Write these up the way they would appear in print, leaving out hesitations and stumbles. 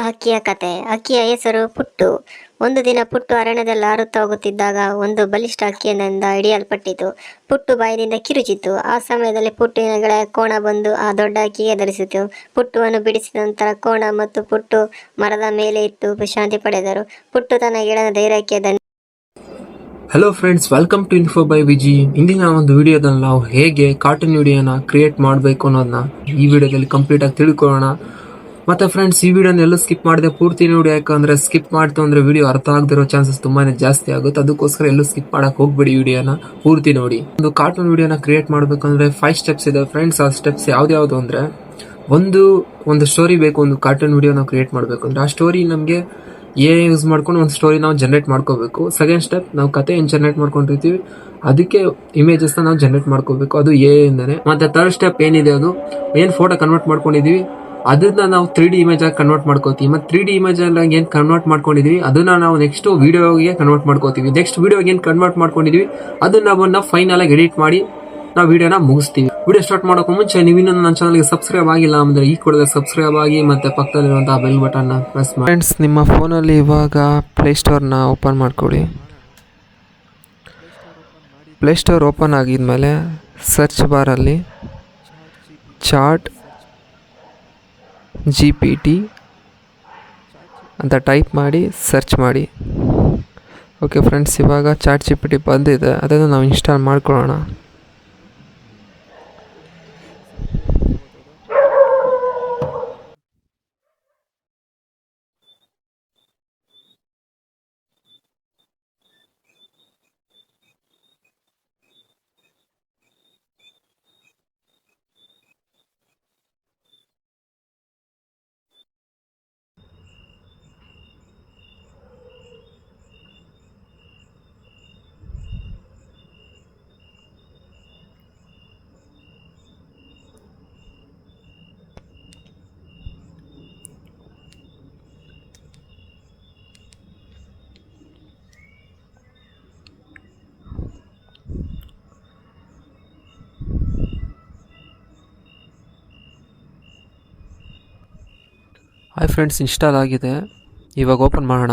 ಹಕ್ಕಿಯ ಕತೆ. ಹಕ್ಕಿಯ ಹೆಸರು ಪುಟ್ಟು. ಒಂದು ದಿನ ಪುಟ್ಟು ಅರಣ್ಯದಲ್ಲಿ ಹಾರುತ್ತಾ ಹೋಗುತ್ತಿದ್ದಾಗ ಒಂದು ಬಲಿಷ್ಠ ಹಕ್ಕಿಯಿಂದ ಹಿಡಿಯಲ್ಪಟ್ಟಿತು. ಪುಟ್ಟು ಬಾಯಿನಿಂದ ಕಿರುಚಿತು. ಆ ಸಮಯದಲ್ಲಿ ಪುಟ್ಟಿನ ಗೆಳೆಯ ಕೋಣ ಬಂದು ಆ ದೊಡ್ಡ ಹಕ್ಕಿಗೆ ಧರಿಸಿತು. ಪುಟ್ಟುವನ್ನು ಬಿಡಿಸಿದ ನಂತರ ಕೋಣ ಮತ್ತು ಪುಟ್ಟು ಮರದ ಮೇಲೆ ಇಟ್ಟು ವಿಶ್ರಾಂತಿ ಪಡೆದರು. ಪುಟ್ಟು ತನ್ನ ಗೆಳೆಯನ ಧೈರ್ಯಕ್ಕೆ hello friends, welcome to info by Viji. ಇಂದಿನ ಒಂದು ವಿಡಿಯೋದಲ್ಲಿ ನಾವು ಹೇಗೆ ಕಾರ್ಟೂನ್ ವಿಡಿಯೋನ ಕ್ರಿಯೇಟ್ ಮಾಡಬೇಕು ಅನ್ನೋದನ್ನ ಈ ವಿಡಿಯೋದಲ್ಲಿ ಕಂಪ್ಲೀಟ್ ಆಗಿ ತಿಳ್ಕೊಳ್ಳೋಣ. ಮತ್ತೆ ಫ್ರೆಂಡ್ಸ್, ಈ ವಿಡಿಯೋನ ಎಲ್ಲೂ ಸ್ಕಿಪ್ ಮಾಡದೆ ಪೂರ್ತಿ ನೋಡಿ, ಯಾಕಂದ್ರೆ ಸ್ಕಿಪ್ ಮಾಡ್ತು ಅಂದ್ರೆ ವಿಡಿಯೋ ಅರ್ಥ ಆಗದಿರೋ ಚಾನ್ಸಸ್ ತುಂಬಾನೇ ಜಾಸ್ತಿ ಆಗುತ್ತೆ. ಅದಕ್ಕೋಸ್ಕರ ಎಲ್ಲೂ ಸ್ಕಿಪ್ ಮಾಡಕ್ ಹೋಗ್ಬೇಡಿ, ವಿಡಿಯೋನ ಪೂರ್ತಿ ನೋಡಿ. ಒಂದು ಕಾರ್ಟೂನ್ ವಿಡಿಯೋನ ಕ್ರಿಯೇಟ್ ಮಾಡಬೇಕಂದ್ರೆ 5 ಸ್ಟೆಪ್ಸ್ ಇದೆ ಫ್ರೆಂಡ್ಸ್. ಆ ಸ್ಟೆಪ್ಸ್ ಯಾವ್ದು ಅಂದ್ರೆ, ಒಂದು ಸ್ಟೋರಿ ಬೇಕು. ಒಂದು ಕಾರ್ಟೂನ್ ವಿಡಿಯೋನ ಕ್ರಿಯೇಟ್ ಮಾಡಬೇಕು ಅಂದ್ರೆ ಆ ಸ್ಟೋರಿ ನಮಗೆ ಯೂಸ್ ಮಾಡ್ಕೊಂಡು ಒಂದು ಸ್ಟೋರಿ ನಾವು ಜನರೇಟ್ ಮಾಡ್ಕೋಬೇಕು. ಸೆಕೆಂಡ್ ಸ್ಟೆಪ್, ನಾವು ಕತೆ ಏನ್ ಜನರೇಟ್ ಮಾಡ್ಕೊಂಡಿರ್ತೀವಿ ಅದಕ್ಕೆ ಇಮೇಜಸ್ ನಾವು ಜನರೇಟ್ ಮಾಡ್ಕೋಬೇಕು, ಅದು ಇಂದಾನೆ. ಮತ್ತೆ ಥರ್ಡ್ ಸ್ಟೆಪ್ ಏನಿದೆ, ಅದು ಏನ್ ಫೋಟೋ ಕನ್ವರ್ಟ್ ಮಾಡ್ಕೊಂಡಿದೀವಿ ಅದನ್ನ ನಾವು 3D ಇಮೇಜ್ ಆಗಿ ಕನ್ವರ್ಟ್ ಮಾಡ್ಕೋತೀವಿ. ಮತ್ತೆ 3D ಇಮೇಜ್ ಆಗಿ ಏನ್ ಕನ್ವರ್ಟ್ ಮಾಡ್ಕೊಂಡಿದೀವಿ ಅದನ್ನ ನಾವು ನೆಕ್ಸ್ಟ್ ವಿಡಿಯೋಗೆ ಕನ್ವರ್ಟ್ ಮಾಡ್ಕೋತೀವಿ. ನೆಕ್ಸ್ಟ್ ವಿಡಿಯೋಗೆ ಏನ್ ಕನ್ವರ್ಟ್ ಮಾಡ್ಕೊಂಡಿದೀವಿ ಅದನ್ನ ಫೈನಲ್ ಆಗಿ ಎಡಿಟ್ ಮಾಡಿ ನಾವು ವಿಡಿಯೋನ ಮುಗಿಸ್ತೀವಿ. ವಿಡಿಯೋ ಸ್ಟಾರ್ಟ್ ಮಾಡೋಕೆ ಮುಂಚೆ ನೀವು ಇನ್ನೊಂದು ನನ್ನ ಚಾನಲ್ಗೆ ಸಬ್ಸ್ಕ್ರೈಬ್ ಆಗಿಲ್ಲ ಅಂದ್ರೆ ಈ ಕೂಡಲೇ ಸಬ್ಸ್ಕ್ರೈಬ್ ಆಗಿ ಮತ್ತೆ ಪಕ್ಕದಲ್ಲಿರುವಂತಹ ಬೆಲ್ ಬಟನ್ ಪ್ರೆಸ್ ಮಾಡಿ. ಫ್ರೆಂಡ್ಸ್, ನಿಮ್ಮ ಫೋನಲ್ಲಿ ಇವಾಗ ಪ್ಲೇಸ್ಟೋರ್ನ ಓಪನ್ ಮಾಡ್ಕೊಳ್ಳಿ. ಪ್ಲೇಸ್ಟೋರ್ ಓಪನ್ ಆಗಿದ್ಮೇಲೆ ಸರ್ಚ್ ಬಾರಲ್ಲಿ ಚಾಟ್ GPT ಅಂತ ಟೈಪ್ ಮಾಡಿ ಸರ್ಚ್ ಮಾಡಿ. ಓಕೆ ಫ್ರೆಂಡ್ಸ್, ಇವಾಗ ಚಾಟ್ GPT ಬಂದಿದೆ, ಅದನ್ನು ನಾವು ಇನ್ಸ್ಟಾಲ್ ಮಾಡ್ಕೊಳ್ಳೋಣ. ಹಾಯ್ ಫ್ರೆಂಡ್ಸ್, ಇನ್ಸ್ಟಾಲ್ ಆಗಿದೆ. ಇವಾಗ ಓಪನ್ ಮಾಡೋಣ.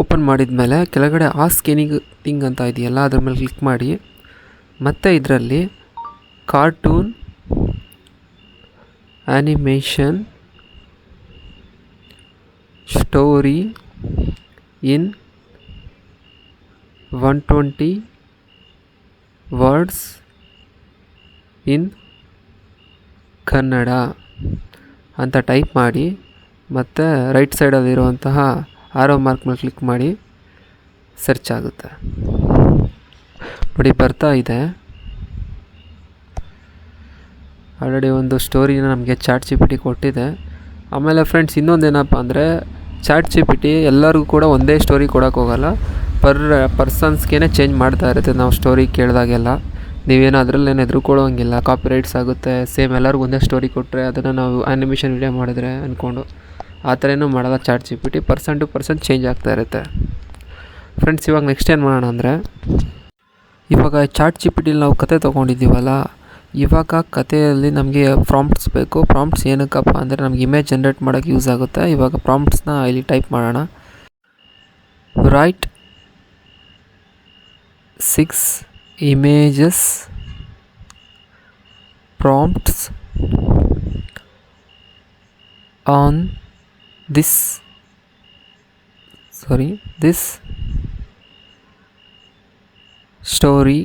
ಓಪನ್ ಮಾಡಿದ ಮೇಲೆ ಕೆಳಗಡೆ ಆಸ್ಕ್ ಎನಿಥಿಂಗ್ ಅಂತ ಇದೆಯಲ್ಲ, ಅದ್ರ ಮೇಲೆ ಕ್ಲಿಕ್ ಮಾಡಿ. ಮತ್ತು ಇದರಲ್ಲಿ cartoon animation story in 120 words in Kannada ಅಂತ ಟೈಪ್ ಮಾಡಿ, ಮತ್ತು ರೈಟ್ ಸೈಡಲ್ಲಿರುವಂತಹ ಆರೋ ಮಾರ್ಕ್ ಮೇಲೆ ಕ್ಲಿಕ್ ಮಾಡಿ ಸರ್ಚ್ ಆಗುತ್ತೆ. ನೋಡಿ, ಬರ್ತಾ ಇದೆ. ಆಲ್ರೆಡಿ ಒಂದು ಸ್ಟೋರಿನ ನಮಗೆ ಚಾಟ್ GPT ಕೊಟ್ಟಿದೆ. ಆಮೇಲೆ ಫ್ರೆಂಡ್ಸ್, ಇನ್ನೊಂದೇನಪ್ಪ ಅಂದರೆ, ಚಾಟ್ GPT ಎಲ್ಲರಿಗೂ ಕೂಡ ಒಂದೇ ಸ್ಟೋರಿ ಕೊಡೋಕೆ ಹೋಗಲ್ಲ, ಪರ್ಸನ್ಸ್ಗೆ ಚೇಂಜ್ ಮಾಡ್ತಾ ಇರುತ್ತೆ ನಾವು ಸ್ಟೋರಿ ಕೇಳಿದಾಗೆಲ್ಲ. ನೀವೇನು ಅದರಲ್ಲೇನು ಹೆದರ್ಕೊಳ್ಳೋಂಗಿಲ್ಲ, ಕಾಪಿ ರೈಟ್ಸ್ ಆಗುತ್ತೆ. ಸೇಮ್ ಎಲ್ಲರಿಗೂ ಒಂದೇ ಸ್ಟೋರಿ ಕೊಟ್ಟರೆ ಅದನ್ನು ನಾವು ಆ್ಯನಿಮೇಷನ್ ವಿಡಿಯೋ ಮಾಡಿದ್ರೆ ಅಂದ್ಕೊಂಡು ಆ ಥರ ಏನೂ ಮಾಡಲ್ಲ chat GPT. Person to person change ಆಗ್ತಾ ಇರುತ್ತೆ. ಫ್ರೆಂಡ್ಸ್, ಇವಾಗ ನೆಕ್ಸ್ಟ್ ಏನು ಮಾಡೋಣ ಅಂದರೆ, ಇವಾಗ ಚಾಟ್ GPT ನಾವು ಕತೆ ತೊಗೊಂಡಿದ್ದೀವಲ್ಲ, ಇವಾಗ ಕಥೆಯಲ್ಲಿ ನಮಗೆ ಪ್ರಾಂಪ್ಟ್ಸ್ ಬೇಕು. ಪ್ರಾಂಪ್ಟ್ಸ್ ಏನಕ್ಕಪ್ಪ ಅಂದರೆ ನಮಗೆ ಇಮೇಜ್ ಜನ್ರೇಟ್ ಮಾಡೋಕ್ಕೆ ಯೂಸ್ ಆಗುತ್ತೆ. ಇವಾಗ ಪ್ರಾಂಪ್ಟ್ಸ್ನ ಇಲ್ಲಿ ಟೈಪ್ ಮಾಡೋಣ. Right 6 images prompts on this story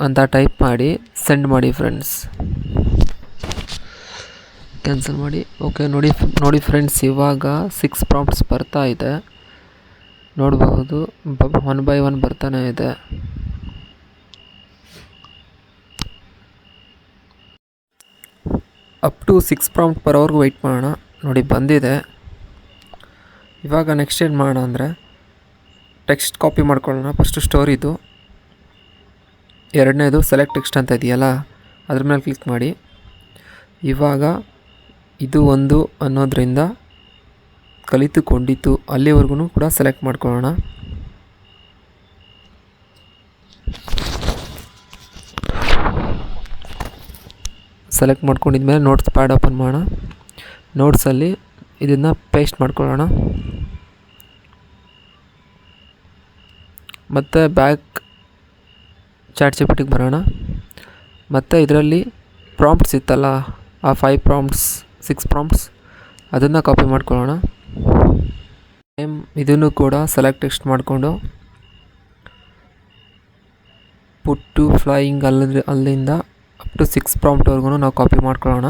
ಅಂತ ಟೈಪ್ ಮಾಡಿ ಸೆಂಡ್ ಮಾಡಿ ಫ್ರೆಂಡ್ಸ್. ಕ್ಯಾನ್ಸಲ್ ಮಾಡಿ. ಓಕೆ, ನೋಡಿ ಫ್ರೆಂಡ್ಸ್, ಇವಾಗ 6 ಪ್ರಾಂಪ್ಟ್ಸ್ ಬರ್ತಾ ಇದೆ. ನೋಡಬಹುದು, 1 by 1 ಬರ್ತಾನೆ ಇದೆ. ಅಪ್ ಟು 6 ಪ್ರಾಂಪ್ಟ್ ಬರೋವರೆಗೂ ವೆಯ್ಟ್ ಮಾಡೋಣ. ನೋಡಿ, ಬಂದಿದೆ. ಇವಾಗ ನೆಕ್ಸ್ಟ್ ಏನು ಮಾಡೋಣ ಅಂದರೆ, ಟೆಕ್ಸ್ಟ್ ಕಾಪಿ ಮಾಡ್ಕೊಳ್ಳೋಣ. ಫಸ್ಟು ಸ್ಟೋರಿದು, ಎರಡನೇದು ಸೆಲೆಕ್ಟ್ ಟೆಕ್ಸ್ಟ್ ಅಂತ ಇದೆಯಲ್ಲ ಅದ್ರ ಮೇಲೆ ಕ್ಲಿಕ್ ಮಾಡಿ. ಇವಾಗ ಇದು ಒಂದು ಅನ್ನೋದರಿಂದ ಕಲಿತುಕೊಂಡಿತು ಅಲ್ಲಿವರೆಗೂ ಕೂಡ ಸೆಲೆಕ್ಟ್ ಮಾಡ್ಕೊಳ್ಳೋಣ. ಸೆಲೆಕ್ಟ್ ಮಾಡ್ಕೊಂಡಿದ್ಮೇಲೆ ನೋಟ್ಸ್ ಪ್ಯಾಡ್ ಓಪನ್ ಮಾಡೋಣ. ನೋಟ್ಸಲ್ಲಿ ಇದನ್ನು ಪೇಸ್ಟ್ ಮಾಡ್ಕೊಳ್ಳೋಣ. ಮತ್ತು ಬ್ಯಾಕ್ ChatGPTಗೆ ಬರೋಣ. ಮತ್ತು ಇದರಲ್ಲಿ ಪ್ರಾಂಪ್ಟ್ಸ್ ಇತ್ತಲ್ಲ, ಆ 5 ಪ್ರಾಂಪ್ಟ್ಸ್ 6 ಪ್ರಾಂಪ್ಟ್ಸ್ ಅದನ್ನು ಕಾಪಿ ಮಾಡ್ಕೊಳ್ಳೋಣ. ಸೇಮ್ ಇದನ್ನು ಕೂಡ ಸೆಲೆಕ್ಟ್ ಟೆಕ್ಸ್ಟ್ ಮಾಡಿಕೊಂಡು ಪುಟ್ ಟು ಫ್ಲೈಯಿಂಗ್ ಅಲ್ಲಿಂದ ಅಪ್ ಟು 6 ಪ್ರಾಂಪ್ಟ್ವರೆಗೂ ನಾವು ಕಾಪಿ ಮಾಡ್ಕೊಳ್ಳೋಣ.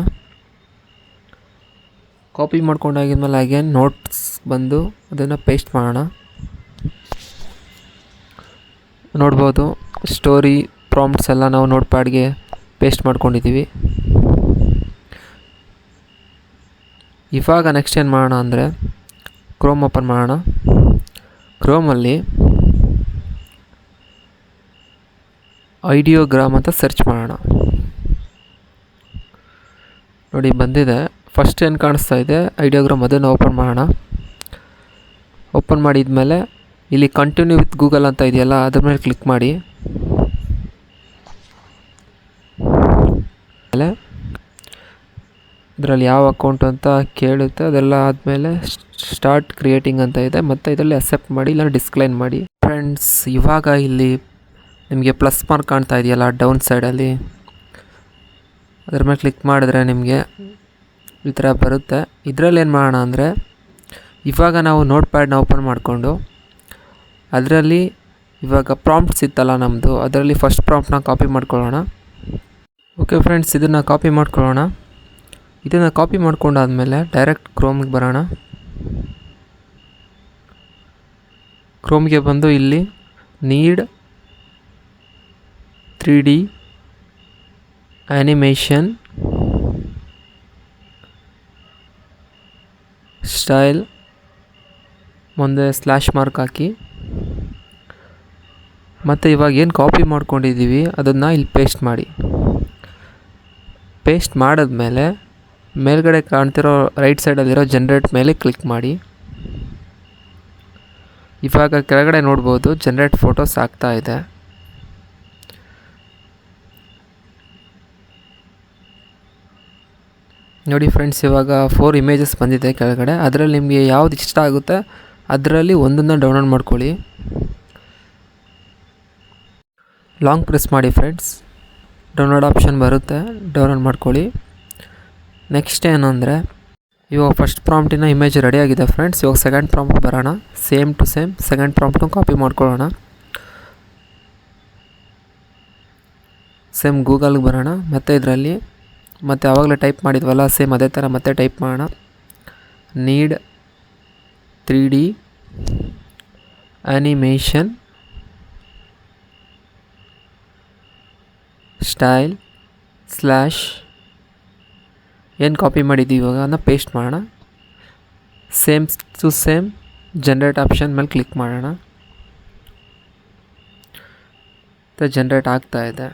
ಕಾಪಿ ಮಾಡ್ಕೊಂಡಾಗಿದ್ಮೇಲೆ ಅಗೇನ್ ನೋಟ್ಸ್ ಬಂದು ಅದನ್ನು ಪೇಸ್ಟ್ ಮಾಡೋಣ. ನೋಡ್ಬೋದು ಸ್ಟೋರಿ ಪ್ರಾಂಪ್ಟ್ಸ್ ಎಲ್ಲ ನಾವು ನೋಟ್ ಪ್ಯಾಡ್ಗೆ ಪೇಸ್ಟ್ ಮಾಡ್ಕೊಂಡಿದ್ದೀವಿ. ಇವಾಗ ನೆಕ್ಸ್ಟ್ ಏನು ಮಾಡೋಣ ಅಂದರೆ ಕ್ರೋಮ್ ಓಪನ್ ಮಾಡೋಣ. ಕ್ರೋಮಲ್ಲಿ ಐಡಿಯೋಗ್ರಾಮ್ ಅಂತ ಸರ್ಚ್ ಮಾಡೋಣ. ನೋಡಿ ಬಂದಿದೆ. ಫಸ್ಟ್ ಏನು ಕಾಣಿಸ್ತಾ ಇದೆ ಐಡಿಯೋಗ್ರಾಮ್, ಅದನ್ನು ಓಪನ್ ಮಾಡೋಣ. ಓಪನ್ ಮಾಡಿದ್ಮೇಲೆ ಇಲ್ಲಿ ಕಂಟಿನ್ಯೂ ವಿತ್ ಗೂಗಲ್ ಅಂತ ಇದೆಯಲ್ಲ, ಅದ್ರ ಮೇಲೆ ಕ್ಲಿಕ್ ಮಾಡಿ. ಆಮೇಲೆ ಇದರಲ್ಲಿ ಯಾವ ಅಕೌಂಟ್ ಅಂತ ಕೇಳುತ್ತೆ, ಅದೆಲ್ಲ ಆದಮೇಲೆ ಸ್ಟಾರ್ಟ್ ಕ್ರಿಯೇಟಿಂಗ್ ಅಂತ ಇದೆ. ಮತ್ತು ಇದರಲ್ಲಿ ಅಕ್ಸೆಪ್ಟ್ ಮಾಡಿ ಇಲ್ಲ ಡಿಸ್ಕ್ಲೈನ್ ಮಾಡಿ. ಫ್ರೆಂಡ್ಸ್, ಇವಾಗ ಇಲ್ಲಿ ನಿಮಗೆ ಪ್ಲಸ್ ಮಾರ್ಕ್ ಕಾಣ್ತಾ ಇದೆಯಲ್ಲ ಡೌನ್ ಸೈಡಲ್ಲಿ, ಅದ್ರ ಮೇಲೆ ಕ್ಲಿಕ್ ಮಾಡಿದ್ರೆ ನಿಮಗೆ ಈ ಥರ ಬರುತ್ತೆ. ಇದರಲ್ಲಿ ಏನು ಮಾಡೋಣ ಅಂದರೆ ಇವಾಗ ನಾವು ನೋಟ್ ಪ್ಯಾಡ್ನ ಓಪನ್ ಮಾಡಿಕೊಂಡು ಅದರಲ್ಲಿ ಇವಾಗ ಪ್ರಾಂಪ್ಟ್ಸ್ ಇತ್ತಲ್ಲ ನಮ್ಮದು, ಅದರಲ್ಲಿ ಫಸ್ಟ್ ಪ್ರಾಂಪ್ಟ್ನ ಕಾಪಿ ಮಾಡ್ಕೊಳ್ಳೋಣ. ಓಕೆ ಫ್ರೆಂಡ್ಸ್, ಇದನ್ನು ಕಾಪಿ ಮಾಡ್ಕೊಳ್ಳೋಣ. ಇದನ್ನು ಕಾಪಿ ಮಾಡ್ಕೊಂಡಾದಮೇಲೆ ಡೈರೆಕ್ಟ್ ಕ್ರೋಮಿಗೆ ಬರೋಣ. ಕ್ರೋಮ್ಗೆ ಬಂದು ಇಲ್ಲಿ ನೀಡ್ 3D ಆ್ಯನಿಮೇಷನ್ ಸ್ಟೈಲ್ ಮುಂದೆ ಸ್ಲ್ಯಾಶ್ ಮಾರ್ಕ್ ಹಾಕಿ. ಮತ್ತು ಇವಾಗ ಏನು ಕಾಪಿ ಮಾಡ್ಕೊಂಡಿದ್ದೀವಿ ಅದನ್ನು ಇಲ್ಲಿ ಪೇಸ್ಟ್ ಮಾಡಿ. ಪೇಸ್ಟ್ ಮಾಡಿದ್ಮೇಲೆ ಮೇಲ್ಗಡೆ ಕಾಣ್ತಿರೋ ರೈಟ್ ಸೈಡಲ್ಲಿರೋ ಜನ್ರೇಟ್ ಮೇಲೆ ಕ್ಲಿಕ್ ಮಾಡಿ. ಇವಾಗ ಕೆಳಗಡೆ ನೋಡ್ಬೋದು ಜನ್ರೇಟ್ ಫೋಟೋಸ್ ಆಗ್ತಾ ಇದೆ. ನೋಡಿ ಫ್ರೆಂಡ್ಸ್, ಇವಾಗ 4 ಇಮೇಜಸ್ ಬಂದಿದೆ ಕೆಳಗಡೆ. ಅದರಲ್ಲಿ ನಿಮಗೆ ಯಾವ್ದು ಇಷ್ಟ ಆಗುತ್ತೆ ಅದರಲ್ಲಿ ಒಂದನ್ನು ಡೌನ್ಲೋಡ್ ಮಾಡ್ಕೊಳ್ಳಿ. ಲಾಂಗ್ ಪ್ರೆಸ್ ಮಾಡಿ ಫ್ರೆಂಡ್ಸ್, ಡೌನ್ಲೋಡ್ ಆಪ್ಷನ್ ಬರುತ್ತೆ, ಡೌನ್ಲೋಡ್ ಮಾಡ್ಕೊಳ್ಳಿ. ನೆಕ್ಸ್ಟ್ ಏನಂದರೆ ಇವಾಗ ಫಸ್ಟ್ ಪ್ರಾಂಪ್ಟಿನ ಇಮೇಜ್ ರೆಡಿಯಾಗಿದೆ ಫ್ರೆಂಡ್ಸ್. ಇವಾಗ ಸೆಕೆಂಡ್ ಪ್ರಾಂಪ್ಟ್ ಬರೋಣ. ಸೇಮ್ ಟು ಸೇಮ್ ಸೆಕೆಂಡ್ ಪ್ರಾಂಪ್ಟ್ನ ಕಾಪಿ ಮಾಡ್ಕೊಳ್ಳೋಣ. ಸೇಮ್ ಗೂಗಲ್ಗೆ ಬರೋಣ. ಮತ್ತು ಇದರಲ್ಲಿ ಮತ್ತು ಆವಾಗಲೇ ಟೈಪ್ ಮಾಡಿದ್ವಲ್ಲ ಸೇಮ್ ಅದೇ ಥರ ಮತ್ತೆ ಟೈಪ್ ಮಾಡೋಣ. Need 3D animation style slash ಏನು ಕಾಪಿ ಮಾಡಿದ್ದೀವಿ ಇವಾಗ ಅದನ್ನ ಪೇಸ್ಟ್ ಮಾಡೋಣ. Same to same generate option ಮೇಲೆ ಕ್ಲಿಕ್ ಮಾಡೋಣ. ಮತ್ತು ಜನ್ರೇಟ್ ಆಗ್ತಾ ಇದೆ.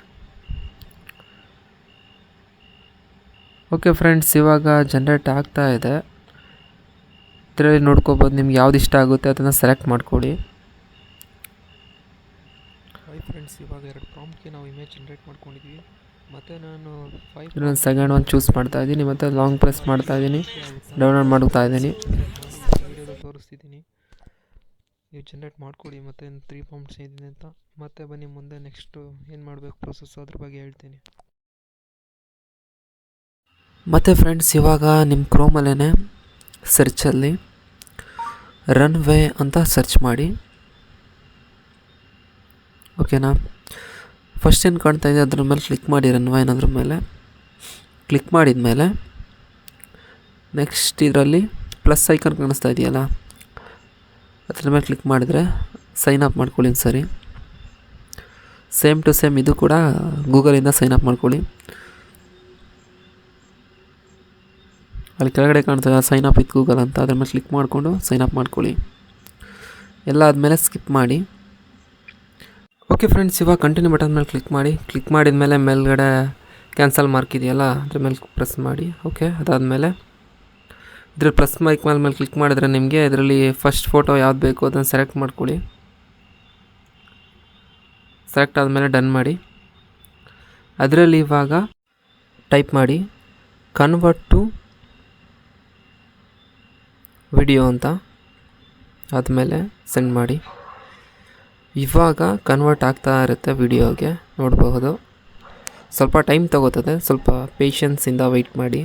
ಓಕೆ ಫ್ರೆಂಡ್ಸ್, ಇವಾಗ ಜನ್ರೇಟ್ ಆಗ್ತಾ ಇದೆ. ಇದರಲ್ಲಿ ನೋಡ್ಕೋಬೋದು ನಿಮ್ಗೆ ಯಾವ್ದು ಇಷ್ಟ ಆಗುತ್ತೆ ಅದನ್ನು ಸೆಲೆಕ್ಟ್ ಮಾಡ್ಕೊಳ್ಳಿ. ಫ್ರೆಂಡ್ಸ್, ಇವಾಗ 2 ಪ್ರಾಂಪ್ಟ್ಗೆ ನಾವು ಇಮೇಜ್ ಜನ್ರೇಟ್ ಮಾಡ್ಕೊಂಡಿದ್ವಿ. ಮತ್ತು ನಾನು 5 ಸೆಕೆಂಡ್ ಒಂದು ಚೂಸ್ ಮಾಡ್ತಾ ಇದ್ದೀನಿ. ಮತ್ತು ಲಾಂಗ್ ಪ್ರೆಸ್ ಮಾಡ್ತಾ ಇದ್ದೀನಿ, ಡೌನ್ಲೋಡ್ ಮಾಡ್ತಾ ಇದ್ದೀನಿ. ವೀಡಿಯೋದಲ್ಲಿ ತೋರಿಸ್ತಿದ್ದೀನಿ, ನೀವು ಜನ್ರೇಟ್ ಮಾಡ್ಕೊಳ್ಳಿ. ಮತ್ತು 3 ಪ್ರಾಂಪ್ಟ್ಸ್ ಏನಿದೆ ಅಂತ. ಮತ್ತೆ ಬನ್ನಿ ಮುಂದೆ ನೆಕ್ಸ್ಟು ಏನು ಮಾಡಬೇಕು ಪ್ರೊಸೆಸ್ ಅದ್ರ ಬಗ್ಗೆ ಹೇಳ್ತೀನಿ. ಮತ್ತು ಫ್ರೆಂಡ್ಸ್, ಇವಾಗ ನಿಮ್ಮ ಕ್ರೋಮಲ್ಲೇ ಸರ್ಚಲ್ಲಿ ರನ್ ವೇ ಅಂತ ಸರ್ಚ್ ಮಾಡಿ. ಓಕೆನಾ? ಫಸ್ಟ್ ಏನು ಕಾಣ್ತಾ ಇದೆ ಅದ್ರ ಮೇಲೆ ಕ್ಲಿಕ್ ಮಾಡಿ, ರನ್ ವೇ ಅನ್ನೋದ್ರ ಮೇಲೆ ಕ್ಲಿಕ್ ಮಾಡಿದ ಮೇಲೆ ನೆಕ್ಸ್ಟ್ ಇದರಲ್ಲಿ ಪ್ಲಸ್ ಐಕನ್ ಕಾಣಿಸ್ತಾ ಇದೆಯಲ್ಲ ಅದ್ರ ಮೇಲೆ ಕ್ಲಿಕ್ ಮಾಡಿದರೆ ಸೈನ್ ಅಪ್ ಮಾಡ್ಕೊಳ್ಳಿ ಸರಿ. ಸೇಮ್ ಟು ಸೇಮ್ ಇದು ಕೂಡ ಗೂಗಲಿಂದ ಸೈನ್ ಅಪ್ ಮಾಡ್ಕೊಳ್ಳಿ. ಅಲ್ಲಿ ಕೆಳಗಡೆ ಕಾಣ್ತದೆ ಸೈನ್ ಅಪ್ ವಿತ್ ಗೂಗಲ್ ಅಂತ, ಅದ್ರ ಮೇಲೆ ಕ್ಲಿಕ್ ಮಾಡಿಕೊಂಡು ಸೈನ್ ಅಪ್ ಮಾಡ್ಕೊಳ್ಳಿ. ಎಲ್ಲ ಆದಮೇಲೆ ಸ್ಕಿಪ್ ಮಾಡಿ. ಓಕೆ ಫ್ರೆಂಡ್ಸ್, ಇವಾಗ ಕಂಟಿನ್ಯೂ ಬಟನ್ ಮೇಲೆ ಕ್ಲಿಕ್ ಮಾಡಿ. ಕ್ಲಿಕ್ ಮಾಡಿದ ಮೇಲೆ ಮೇಲ್ಗಡೆ ಕ್ಯಾನ್ಸಲ್ ಮಾರ್ಕ್ ಇದೆಯಲ್ಲ ಅದ್ರ ಮೇಲೆ ಪ್ರೆಸ್ ಮಾಡಿ. ಓಕೆ, ಅದಾದಮೇಲೆ ಇದ್ರ ಪ್ಲಸ್ ಮೈಕ್ ಮೇಲೆ ಕ್ಲಿಕ್ ಮಾಡಿದ್ರೆ ನಿಮಗೆ ಇದರಲ್ಲಿ ಫಸ್ಟ್ ಫೋಟೋ ಯಾವ್ದು ಬೇಕು ಅದನ್ನು ಸೆಲೆಕ್ಟ್ ಮಾಡ್ಕೊಳ್ಳಿ. ಸೆಲೆಕ್ಟ್ ಆದಮೇಲೆ ಡನ್ ಮಾಡಿ. ಅದರಲ್ಲಿ ಇವಾಗ ಟೈಪ್ ಮಾಡಿ ಕನ್ವರ್ಟ್ ಟು ವಿಡಿಯೋ ಅಂತ, ಆದಮೇಲೆ ಸೆಂಡ್ ಮಾಡಿ. ಇವಾಗ ಕನ್ವರ್ಟ್ ಆಗ್ತಾ ಇರುತ್ತೆ ವಿಡಿಯೋಗೆ, ನೋಡಬಹುದು. ಸ್ವಲ್ಪ ಟೈಮ್ ತಗೋತದೆ, ಸ್ವಲ್ಪ ಪೇಷನ್ಸಿಂದ ವೆಯ್ಟ್ ಮಾಡಿ.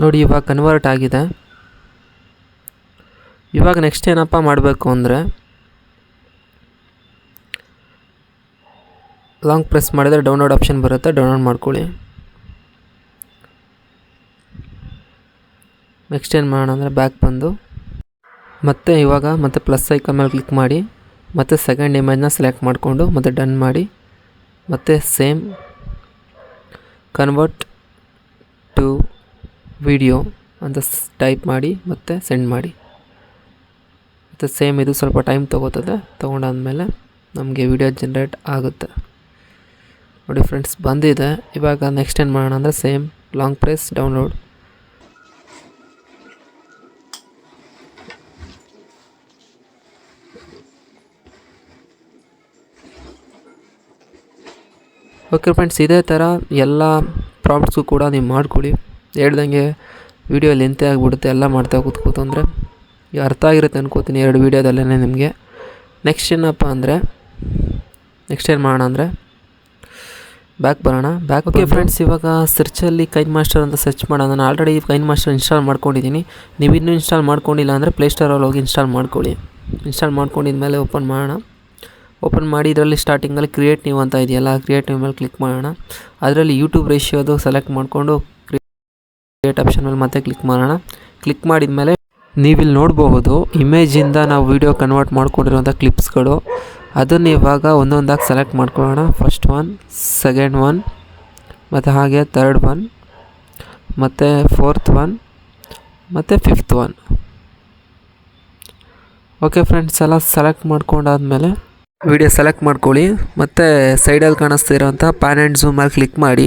ನೋಡಿ ಇವಾಗ ಕನ್ವರ್ಟ್ ಆಗಿದೆ. ಇವಾಗ ನೆಕ್ಸ್ಟ್ ಏನಪ್ಪ ಮಾಡಬೇಕು ಅಂದರೆ, ಲಾಂಗ್ ಪ್ರೆಸ್ ಮಾಡಿದರೆ ಡೌನ್ಲೋಡ್ ಆಪ್ಷನ್ ಬರುತ್ತೆ, ಡೌನ್ಲೋಡ್ ಮಾಡ್ಕೊಳ್ಳಿ. ನೆಕ್ಸ್ಟ್ ಏನು ಮಾಡೋಣ ಅಂದರೆ ಬ್ಯಾಕ್ ಬಂದು ಮತ್ತೆ ಪ್ಲಸ್ ಐಕಾನ್ ಮೇಲೆ ಕ್ಲಿಕ್ ಮಾಡಿ, ಮತ್ತು ಸೆಕೆಂಡ್ ಇಮೇಜ್ನ ಸೆಲೆಕ್ಟ್ ಮಾಡಿಕೊಂಡು ಮತ್ತೆ ಡನ್ ಮಾಡಿ, ಮತ್ತು ಸೇಮ್ ಕನ್ವರ್ಟ್ ಟು ವಿಡಿಯೋ ಅಂತ ಟೈಪ್ ಮಾಡಿ ಮತ್ತು ಸೆಂಡ್ ಮಾಡಿ. ಮತ್ತು ಸೇಮ್ ಇದು ಸ್ವಲ್ಪ ಟೈಮ್ ತೊಗೋತದೆ, ತೊಗೊಂಡಾದ್ಮೇಲೆ ನಮಗೆ ವಿಡಿಯೋ ಜನ್ರೇಟ್ ಆಗುತ್ತೆ. ನೋಡಿ ಫ್ರೆಂಡ್ಸ್, ಬಂದಿದೆ. ಇವಾಗ ನೆಕ್ಸ್ಟ್ ಏನು ಮಾಡೋಣ ಅಂದರೆ same long press download. Okay friends, ಇದೇ ಥರ ಎಲ್ಲ ಪ್ರಾಂಪ್ಟ್ಸ್ಗೂ ಕೂಡ ನೀವು ಮಾಡ್ಕೊಳ್ಳಿ. ಹೇಳ್ದಂಗೆ ವಿಡಿಯೋ ಲೆಂತೆ ಆಗಿಬಿಡುತ್ತೆ ಎಲ್ಲ ಮಾಡ್ತಾ ಕೂತ್ಕೋತು ಅಂದರೆ. ಅರ್ಥ ಆಗಿರುತ್ತೆ ಅನ್ಕೋತೀನಿ 2 ವೀಡಿಯೋದಲ್ಲೇ ನಿಮಗೆ. ನೆಕ್ಸ್ಟ್ ಏನಪ್ಪ ಅಂದರೆ ನೆಕ್ಸ್ಟ್ ಏನು ಮಾಡೋಣ ಅಂದರೆ ಬ್ಯಾಕ್ ಬರೋಣ. ಓಕೆ ಫ್ರೆಂಡ್ಸ್, ಇವಾಗ ಸರ್ಚಲ್ಲಿ ಕೈನ್ ಮಾಸ್ಟರ್ ಅಂತ ಸರ್ಚ್ ಮಾಡೋಣ. ನಾನು ಆಲ್ರೆಡಿ ಕೈನ್ ಮಾಸ್ಟರ್ ಇನ್ಸ್ಟಾಲ್ ಮಾಡ್ಕೊಂಡಿದ್ದೀನಿ. ನೀವು ಇನ್ನೂ ಇನ್ಸ್ಟಾಲ್ ಮಾಡ್ಕೊಂಡಿಲ್ಲ ಅಂದರೆ ಪ್ಲೇಸ್ಟೋರಲ್ಲಿ ಹೋಗಿ ಇನ್ಸ್ಟಾಲ್ ಮಾಡ್ಕೊಳ್ಳಿ. ಇನ್ಸ್ಟಾಲ್ ಮಾಡ್ಕೊಂಡಿದ್ಮೇಲೆ ಓಪನ್ ಮಾಡೋಣ. ಓಪನ್ ಮಾಡಿ ಇದರಲ್ಲಿ ಸ್ಟಾರ್ಟಿಂಗಲ್ಲಿ ಕ್ರಿಯೇಟ್ ನ್ಯೂ ಅಂತ ಇದೆಯಲ್ಲ, ಕ್ರಿಯೇಟ್ ನ್ಯೂ ಮೇಲೆ ಕ್ಲಿಕ್ ಮಾಡೋಣ. ಅದರಲ್ಲಿ ಯೂಟ್ಯೂಬ್ ರೇಷಿಯೋದು ಸೆಲೆಕ್ಟ್ ಮಾಡಿಕೊಂಡು ಕ್ರಿಯೇಟ್ ಆಪ್ಷನ್ ಮೇಲೆ ಮತ್ತೆ ಕ್ಲಿಕ್ ಮಾಡೋಣ. ಕ್ಲಿಕ್ ಮಾಡಿದ ಮೇಲೆ ನೀವಿಲ್ಲಿ ನೋಡಬಹುದು ಇಮೇಜಿಂದ ನಾವು ವಿಡಿಯೋ ಕನ್ವರ್ಟ್ ಮಾಡ್ಕೊಂಡಿರುವಂಥ ಕ್ಲಿಪ್ಸ್ಗಳು. ಅದನ್ನು ಇವಾಗ ಒಂದೊಂದಾಗಿ ಸೆಲೆಕ್ಟ್ ಮಾಡ್ಕೊಳ್ಳೋಣ. ಫಸ್ಟ್ ಒನ್, ಸೆಕೆಂಡ್ ಒನ್, ಮತ್ತು ಹಾಗೆ ಥರ್ಡ್ ಒನ್, ಮತ್ತು ಫೋರ್ತ್ ಒನ್, ಮತ್ತು ಫಿಫ್ತ್ ಒನ್. ಓಕೆ ಫ್ರೆಂಡ್ಸ್, ಎಲ್ಲ ಸೆಲೆಕ್ಟ್ ಮಾಡ್ಕೊಂಡಾದ್ಮೇಲೆ ವಿಡಿಯೋ ಸೆಲೆಕ್ಟ್ ಮಾಡ್ಕೊಳ್ಳಿ. ಮತ್ತು ಸೈಡಲ್ಲಿ ಕಾಣಿಸ್ತಿರೋಂಥ ಪ್ಯಾನ್ ಆ್ಯಂಡ್ ಝೂಮಲ್ಲಿ ಕ್ಲಿಕ್ ಮಾಡಿ.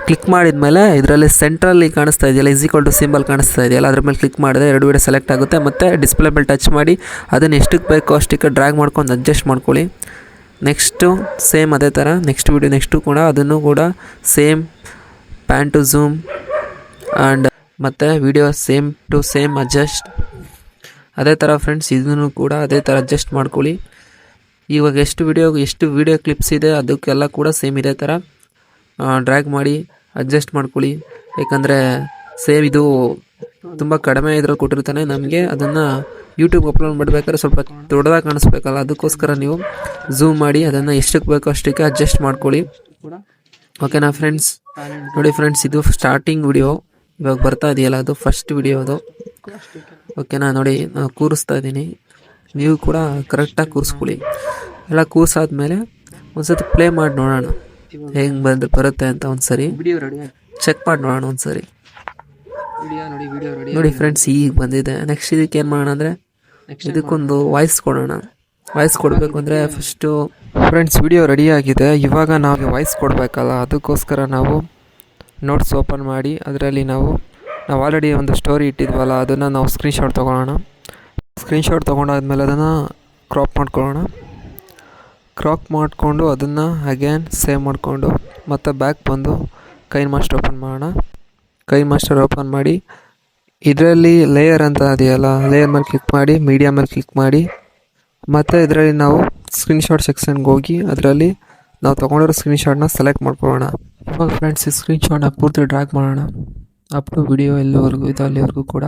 ಕ್ಲಿಕ್ ಮಾಡಿದ ಮೇಲೆ ಇದರಲ್ಲಿ ಸೆಂಟ್ರಲ್ಲಿ ಕಾಣಿಸ್ತಾ ಇದೆಯಲ್ಲ, = ಸಿಂಬಲ್ ಕಾಣಿಸ್ತಾ ಇದೆಯಲ್ಲ, ಅದ್ರ ಮೇಲೆ ಕ್ಲಿಕ್ ಮಾಡಿದ್ರೆ 2 ವಿಡಿಯೋ ಸೆಲೆಕ್ಟ್ ಆಗುತ್ತೆ. ಮತ್ತು ಡಿಸ್ಪ್ಲೇ ಮೇಲೆ ಟಚ್ ಮಾಡಿ ಅದನ್ನು ಎಷ್ಟಕ್ಕೆ ಬೇಕೋ ಅಷ್ಟಕ್ಕೆ ಡ್ರ್ಯಾಗ್ ಮಾಡ್ಕೊಂಡು ಅಡ್ಜಸ್ಟ್ ಮಾಡ್ಕೊಳ್ಳಿ. ನೆಕ್ಸ್ಟು ಸೇಮ್ ಅದೇ ಥರ ನೆಕ್ಸ್ಟು ಕೂಡ ಅದನ್ನು ಕೂಡ same pan to zoom and ಮತ್ತು video same to same adjust. ಅದೇ ಥರ ಫ್ರೆಂಡ್ಸ್, ಇದನ್ನು ಕೂಡ ಅದೇ ಥರ ಅಡ್ಜಸ್ಟ್ ಮಾಡ್ಕೊಳ್ಳಿ. ಇವಾಗ ಎಷ್ಟು ವಿಡಿಯೋ ಕ್ಲಿಪ್ಸ್ ಇದೆ ಅದಕ್ಕೆಲ್ಲ ಕೂಡ ಸೇಮ್ ಇದೇ ಥರ ಡ್ರ್ಯಾಗ್ ಮಾಡಿ ಅಡ್ಜಸ್ಟ್ ಮಾಡ್ಕೊಳ್ಳಿ. ಯಾಕಂದರೆ ಸೇಮ್ ಇದು ತುಂಬ ಕಡಿಮೆ ಇದ್ರಲ್ಲಿ ಕೊಟ್ಟಿರ್ತಾನೆ. ನಮಗೆ ಅದನ್ನು ಯೂಟ್ಯೂಬ್ ಅಪ್ಲೋಡ್ ಮಾಡಬೇಕಾದ್ರೆ ಸ್ವಲ್ಪ ದೊಡ್ಡದಾಗಿ ಕಾಣಿಸ್ಬೇಕಲ್ಲ, ಅದಕ್ಕೋಸ್ಕರ ನೀವು ಝೂಮ್ ಮಾಡಿ ಅದನ್ನು ಎಷ್ಟಕ್ಕೆ ಬೇಕೋ ಅಷ್ಟಕ್ಕೆ ಅಡ್ಜಸ್ಟ್ ಮಾಡ್ಕೊಳ್ಳಿ. ಓಕೆನಾ ಫ್ರೆಂಡ್ಸ್? ನೋಡಿ ಫ್ರೆಂಡ್ಸ್, ಇದು ಸ್ಟಾರ್ಟಿಂಗ್ ವಿಡಿಯೋ ಇವಾಗ ಬರ್ತಾ ಇದೆಯಲ್ಲ, ಅದು ಫಸ್ಟ್ ವಿಡಿಯೋ ಅದು. ಓಕೆನಾ? ನೋಡಿ, ನಾನು ಕೂರಿಸ್ತಾ ಇದ್ದೀನಿ, ನೀವು ಕೂಡ ಕರೆಕ್ಟಾಗಿ ಕೂರಿಸ್ಕೊಳ್ಳಿ. ಎಲ್ಲ ಕೂರಿಸಾದ್ಮೇಲೆ ಒಂದ್ಸತಿ ಪ್ಲೇ ಮಾಡಿ ನೋಡೋಣ ಹೆಂಗೆ ಬರುತ್ತೆ ಅಂತ. ಒಂದ್ಸರಿ ಚೆಕ್ ಮಾಡಿ ನೋಡೋಣ ಒಂದ್ಸರಿ. ನೋಡಿ ಫ್ರೆಂಡ್ಸ್, ಈಗ ಬಂದಿದೆ. ನೆಕ್ಸ್ಟ್ ಇದಕ್ಕೆ ಏನು ಮಾಡೋಣ ಅಂದರೆ ಇದಕ್ಕೊಂದು ವಾಯ್ಸ್ ಕೊಡೋಣ. ವಾಯ್ಸ್ ಕೊಡಬೇಕು ಅಂದರೆ ಫಸ್ಟು ಫ್ರೆಂಡ್ಸ್ ವಿಡಿಯೋ ರೆಡಿಯಾಗಿದೆ. ಇವಾಗ ನಾವು ವಾಯ್ಸ್ ಕೊಡಬೇಕಲ್ಲ, ಅದಕ್ಕೋಸ್ಕರ ನಾವು ನೋಟ್ಸ್ ಓಪನ್ ಮಾಡಿ ಅದರಲ್ಲಿ ನಾವು ಆಲ್ರೆಡಿ ಒಂದು ಸ್ಟೋರಿ ಇಟ್ಟಿದ್ವಲ್ಲ, ಅದನ್ನು ನಾವು ಸ್ಕ್ರೀನ್ಶಾಟ್ ತೊಗೊಳ್ಳೋಣ. ಸ್ಕ್ರೀನ್ಶಾಟ್ ತೊಗೊಂಡಾದ್ಮೇಲೆ ಅದನ್ನು ಕ್ರಾಪ್ ಮಾಡ್ಕೊಳ್ಳೋಣ. ಕ್ರಾಪ್ ಮಾಡಿಕೊಂಡು ಅದನ್ನು ಅಗೇನ್ ಸೇವ್ ಮಾಡಿಕೊಂಡು ಮತ್ತು ಬ್ಯಾಕ್ ಬಂದು ಕೈನ್ ಮಾಸ್ಟರ್ ಓಪನ್ ಮಾಡೋಣ. ಕೈನ್ ಮಾಸ್ಟರ್ ಓಪನ್ ಮಾಡಿ ಇದರಲ್ಲಿ ಲೇಯರ್ ಅಂತ ಇದೆಯಲ್ಲ, ಲೇಯರ್ ಮೇಲೆ ಕ್ಲಿಕ್ ಮಾಡಿ, ಮೀಡಿಯಾ ಮೇಲೆ ಕ್ಲಿಕ್ ಮಾಡಿ, ಮತ್ತು ಇದರಲ್ಲಿ ನಾವು ಸ್ಕ್ರೀನ್ಶಾಟ್ ಸೆಕ್ಷನ್ಗೆ ಹೋಗಿ ಅದರಲ್ಲಿ ನಾವು ತೊಗೊಂಡಿರೋ ಸ್ಕ್ರೀನ್ಶಾಟ್ನ ಸೆಲೆಕ್ಟ್ ಮಾಡ್ಕೊಳ್ಳೋಣ. ಇವಾಗ ಫ್ರೆಂಡ್ಸ್, ಈ ಸ್ಕ್ರೀನ್ಶಾಟ್ನ ಪೂರ್ತಿ ಡ್ರ್ಯಾಗ್ ಮಾಡೋಣ ಅಪ್ ಟು ವಿಡಿಯೋ ಎಲ್ಲಿವರೆಗೂ ಇದು ಅಲ್ಲಿವರೆಗೂ ಕೂಡ.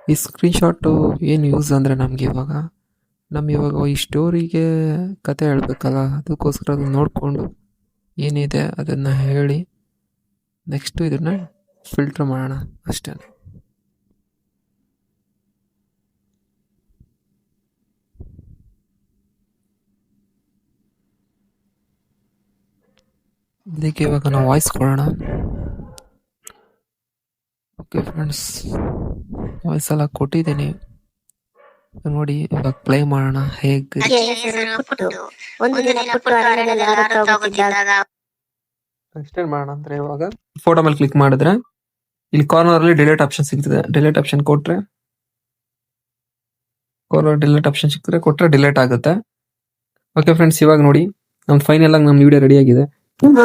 ಈ ಸ್ಕ್ರೀನ್ಶಾಟು ಏನು ಯೂಸ್ ಅಂದರೆ ನಮಗೆ ಇವಾಗ ಈ ಸ್ಟೋರಿಗೆ ಕತೆ ಹೇಳಬೇಕಲ್ಲ, ಅದಕ್ಕೋಸ್ಕರ ಅದನ್ನು ನೋಡಿಕೊಂಡು ಏನಿದೆ ಅದನ್ನು ಹೇಳಿ ನೆಕ್ಸ್ಟು ಇದನ್ನು ಫಿಲ್ಟ್ರ್ ಮಾಡೋಣ ಅಷ್ಟೇ. ಇದಕ್ಕೆ ಇವಾಗ ನಾವು ವಾಯ್ಸ್ ಕೊಡೋಣ. ಓಕೆ ಫ್ರೆಂಡ್ಸ್, ವಾಯ್ಸ್ ಎಲ್ಲ ಕೊಟ್ಟಿದ್ದೀನಿ ನೋಡಿ. ಇವಾಗ ಪ್ಲೇ ಮಾಡೋಣ ಹೇಗೆ. ನೆಕ್ಸ್ಟ್ ಏನು ಮಾಡೋಣ ಅಂದರೆ ಇವಾಗ ಫೋಟೋ ಮೇಲೆ ಕ್ಲಿಕ್ ಮಾಡಿದ್ರೆ ಇಲ್ಲಿ ಕಾರ್ನರಲ್ಲಿ ಡಿಲೀಟ್ ಆಪ್ಷನ್ ಸಿಗ್ತದೆ. ಡಿಲೀಟ್ ಆಪ್ಷನ್ ಕೊಟ್ಟರೆ ಡಿಲೀಟ್ ಆಪ್ಷನ್ ಸಿಕ್ಕಿದ್ರೆ ಕೊಟ್ಟರೆ ಡಿಲೀಟ್ ಆಗುತ್ತೆ. ಓಕೆ ಫ್ರೆಂಡ್ಸ್, ಇವಾಗ ನೋಡಿ ನಮ್ ಫೈನಲ್ ಆಗಿ ನಮ್ಮ ವಿಡಿಯೋ ರೆಡಿ ಆಗಿದೆ.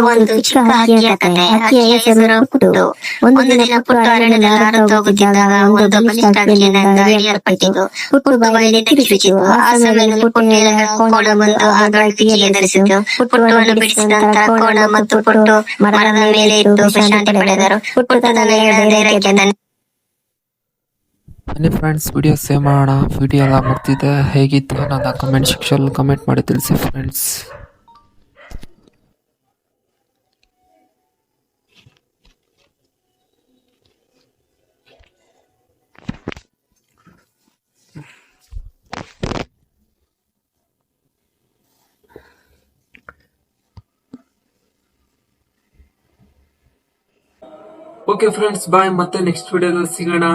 ಒಂದು ಚಿಕ್ಕ ಹಕ್ಕಿಯ ಕತೆ. ಹಕ್ಕಿಯ ಹೆಸರು ಪುಟ್ಟು. ಒಂದು ದಿನ ಪುಟ್ಟು ಅರಣ್ಯದಲ್ಲಿ ಹಾರುತ್ತಾ ಹೋಗುತ್ತಿದ್ದಾಗ ಒಂದು ಬಲಿಷ್ಠ ಹಕ್ಕಿಯಿಂದ ಹಿಡಿಯಲ್ಪಟ್ಟಿತು. ಪುಟ್ಟು ಬಾಯಿಯಲ್ಲಿ ಕಿರುಚಿತು. ಆ ಸಮಯದಲ್ಲಿ ಪುಟ್ಟಿನ ಕೋಣ ಬಂದು ಆ ಹಕ್ಕಿಗೆ ಧರಿಸಿತು. ಪುಟ್ಟುವನ್ನು ಬಿಡಿಸಿದ ನಂತರ ಕೋಣ ಮತ್ತು ಪುಟ್ಟು ಮರದ ಮೇಲೆ ಇದ್ದು ವಿಶ್ರಾಂತಿ ಪಡೆದರು. ಪುಟ್ಟು ತನ್ನ ಧೈರ್ಯಕ್ಕೆ ಬನ್ನಿ ಫ್ರೆಂಡ್ಸ್, ವಿಡಿಯೋ ಸೇವ್ ಮಾಡೋಣ. ವಿಡಿಯೋ ಎಲ್ಲ ಮುಗ್ದಿದೆ. ಹೇಗಿತ್ತು ನನ್ನ ಕಮೆಂಟ್ ಸೆಕ್ಷನ್ ಕಮೆಂಟ್ ಮಾಡಿ ತಿಳಿಸಿ ಫ್ರೆಂಡ್ಸ್. ಓಕೆ ಫ್ರೆಂಡ್ಸ್, ಬಾಯ್. ಮತ್ತೆ ನೆಕ್ಸ್ಟ್ ವಿಡಿಯೋದಲ್ಲಿ ಸಿಗೋಣ.